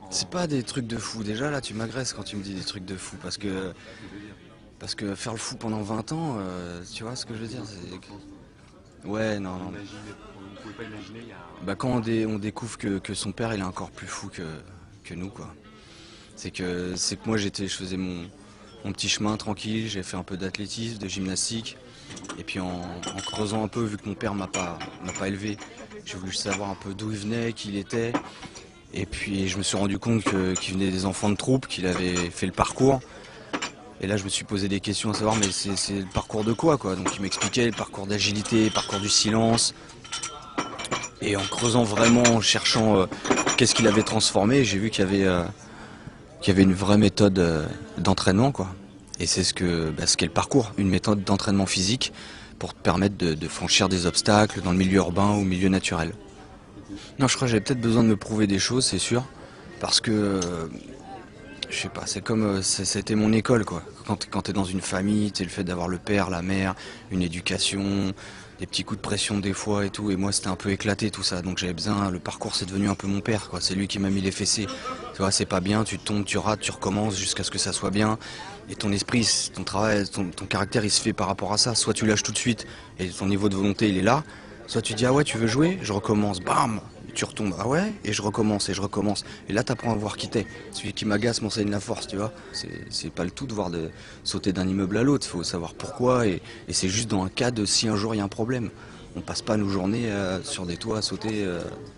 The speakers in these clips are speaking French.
C'est pas des trucs de fou. Déjà là, tu m'agresses quand tu me dis des trucs de fou parce que faire le fou pendant 20 ans, tu vois ce que je veux dire, ouais, non, non. On ne pouvait pas imaginer il y a Bah quand on découvre que son père il est encore plus fou que nous quoi. C'est que moi je faisais mon petit chemin tranquille, j'ai fait un peu d'athlétisme, de gymnastique, et puis en creusant un peu, vu que mon père m'a pas élevé, j'ai voulu savoir un peu d'où il venait, qui il était, et puis je me suis rendu compte qu'il venait des enfants de troupe, qu'il avait fait le parcours. Et là, je me suis posé des questions à savoir, mais c'est le parcours de quoi. Donc, il m'expliquait le parcours d'agilité, le parcours du silence. Et en creusant vraiment, en cherchant qu'est-ce qu'il avait transformé, j'ai vu qu'il y avait une vraie méthode d'entraînement, quoi. Et c'est ce qu'est le parcours, une méthode d'entraînement physique pour te permettre de franchir des obstacles dans le milieu urbain ou milieu naturel. Non, je crois que j'avais peut-être besoin de me prouver des choses, c'est sûr, parce que je sais pas, c'est comme c'était mon école quoi. Quand t'es dans une famille, c'est le fait d'avoir le père, la mère, une éducation, des petits coups de pression des fois et tout. Et moi c'était un peu éclaté tout ça, donc j'avais besoin. Le parcours c'est devenu un peu mon père quoi. C'est lui qui m'a mis les fessées. Tu vois, c'est pas bien, tu tombes, tu rates, tu recommences jusqu'à ce que ça soit bien. Et ton esprit, ton travail, ton caractère, il se fait par rapport à ça. Soit tu lâches tout de suite et ton niveau de volonté il est là, soit tu dis ah ouais tu veux jouer, je recommence, bam, et tu retombes, ah ouais, et je recommence, et je recommence. Et là t'apprends à voir qui t'es. Celui qui m'agace m'enseigne la force, tu vois. C'est pas le tout de voir de sauter d'un immeuble à l'autre, faut savoir pourquoi, et c'est juste dans un cas de si un jour il y a un problème. On passe pas nos journées sur des toits à sauter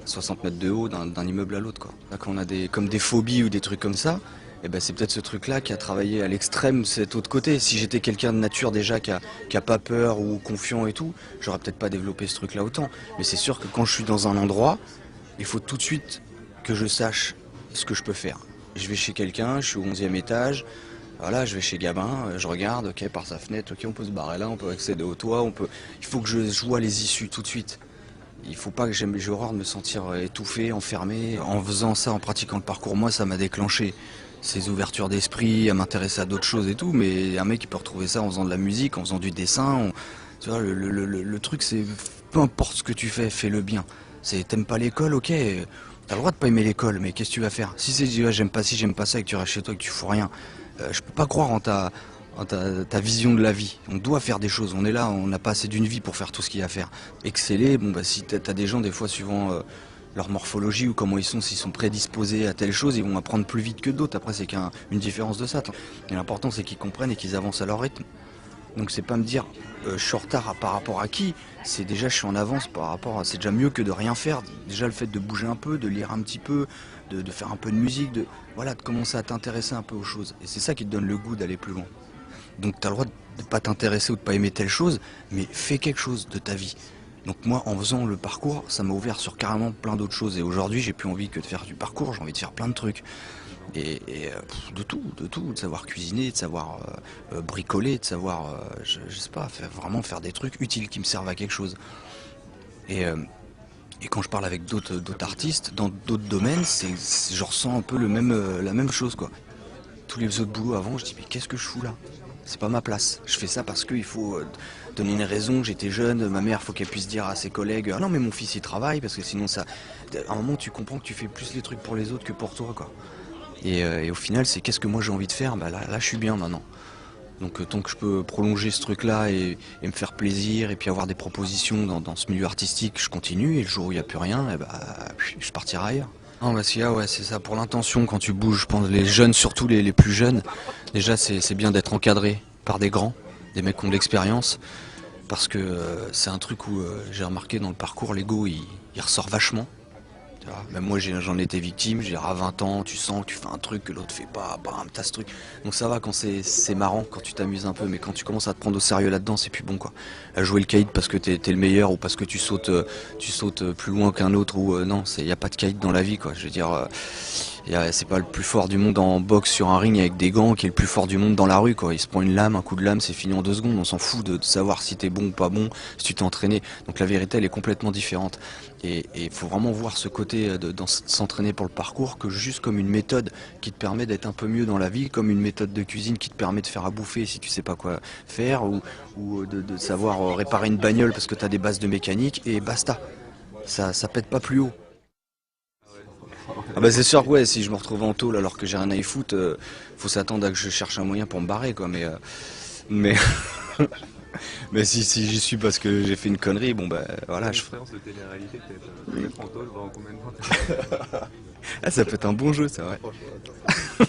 60 mètres de haut d'un immeuble à l'autre, quoi. Là, quand on a comme des phobies ou des trucs comme ça, eh ben c'est peut-être ce truc-là qui a travaillé à l'extrême cet autre côté. Si j'étais quelqu'un de nature déjà qui a pas peur ou confiant et tout, j'aurais peut-être pas développé ce truc-là autant. Mais c'est sûr que quand je suis dans un endroit, il faut tout de suite que je sache ce que je peux faire. Je vais chez quelqu'un, je suis au 11e étage, voilà, je vais chez Gabin, je regarde, ok, par sa fenêtre, ok, on peut se barrer là, on peut accéder au toit, on peut. Il faut que je vois les issues tout de suite. Il faut pas que j'ai horreur de me sentir étouffé, enfermé. En faisant ça, en pratiquant le parcours, moi, ça m'a déclenché ces ouvertures d'esprit, à m'intéresser à d'autres choses et tout. Mais un mec, il peut retrouver ça en faisant de la musique, en faisant du dessin. Tu vois, le truc, c'est peu importe ce que tu fais, fais-le bien. C'est t'aimes pas l'école, ok. T'as le droit de pas aimer l'école, mais qu'est-ce que tu vas faire? Si c'est ouais, j'aime pas ci, j'aime pas ça, et que tu restes chez toi et que tu fous rien, je peux pas croire en ta vision de la vie. On doit faire des choses. On est là, on n'a pas assez d'une vie pour faire tout ce qu'il y a à faire. Exceller, bon bah si t'as des gens des fois suivant leur morphologie ou comment ils sont, s'ils sont prédisposés à telle chose, ils vont apprendre plus vite que d'autres. Après c'est qu'une différence de ça. Et l'important c'est qu'ils comprennent et qu'ils avancent à leur rythme. Donc c'est pas me dire je suis en retard par rapport à qui, c'est déjà je suis en avance par rapport à. C'est déjà mieux que de rien faire. Déjà le fait de bouger un peu, de lire un petit peu, de faire un peu de musique, voilà, de commencer à t'intéresser un peu aux choses. Et c'est ça qui te donne le goût d'aller plus loin. Donc tu as le droit de ne pas t'intéresser ou de pas aimer telle chose, mais fais quelque chose de ta vie. Donc moi, en faisant le parcours, ça m'a ouvert sur carrément plein d'autres choses. Et aujourd'hui, j'ai plus envie que de faire du parcours, j'ai envie de faire plein de trucs. De tout, de savoir cuisiner, de savoir bricoler, de savoir, je sais pas, vraiment faire des trucs utiles qui me servent à quelque chose. Et, euh, et quand je parle avec d'autres artistes, dans d'autres domaines, je ressens un peu la même chose, quoi. Tous les autres boulots avant, je dis mais qu'est-ce que je fous là? C'est pas ma place. Je fais ça parce qu'il faut donner une raison. J'étais jeune, ma mère, faut qu'elle puisse dire à ses collègues ah non mais mon fils il travaille parce que sinon ça. À un moment tu comprends que tu fais plus les trucs pour les autres que pour toi quoi. Et au final c'est qu'est-ce que moi j'ai envie de faire? Bah là je suis bien maintenant. Donc tant que je peux prolonger ce truc-là et me faire plaisir et puis avoir des propositions dans ce milieu artistique, je continue. Et le jour où il n'y a plus rien, eh bah, je partirai ailleurs. Non, parce qu'il y a, ouais, c'est ça, pour l'intention, quand tu bouges, je pense, les jeunes, surtout les plus jeunes, déjà c'est bien d'être encadré par des grands, des mecs qui ont de l'expérience, parce que c'est un truc où j'ai remarqué dans le parcours, l'ego il ressort vachement. Tu vois, même moi j'en étais victime, j'ai à 20 ans, tu sens que tu fais un truc que l'autre fait pas, bam, t'as ce truc. Donc ça va quand c'est marrant, quand tu t'amuses un peu, mais quand tu commences à te prendre au sérieux là-dedans, c'est plus bon quoi. À jouer le caïd parce que t'es le meilleur ou parce que tu sautes plus loin qu'un autre ou non, y a pas de caïd dans la vie quoi. Je veux dire, c'est pas le plus fort du monde en boxe sur un ring avec des gants qui est le plus fort du monde dans la rue quoi. Il se prend une lame, un coup de lame, c'est fini en 2 secondes. On s'en fout de savoir si t'es bon ou pas bon, si tu t'es entraîné. Donc la vérité elle est complètement différente. Et il faut vraiment voir ce côté s'entraîner pour le parcours que juste comme une méthode qui te permet d'être un peu mieux dans la vie, comme une méthode de cuisine qui te permet de faire à bouffer si tu sais pas quoi faire, ou de savoir réparer une bagnole parce que tu as des bases de mécanique et basta. Ça pète pas plus haut. Ah bah c'est sûr que ouais, si je me retrouve en tôle alors que j'ai rien à y foutre, faut s'attendre à que je cherche un moyen pour me barrer quoi. Mais, mais si j'y suis parce que j'ai fait une connerie, bon bah voilà, Une expérience de télé-réalité, peut-être te mettre en tôle pendant combien de temps Ah, ça peut être un bon jeu, ça ouais.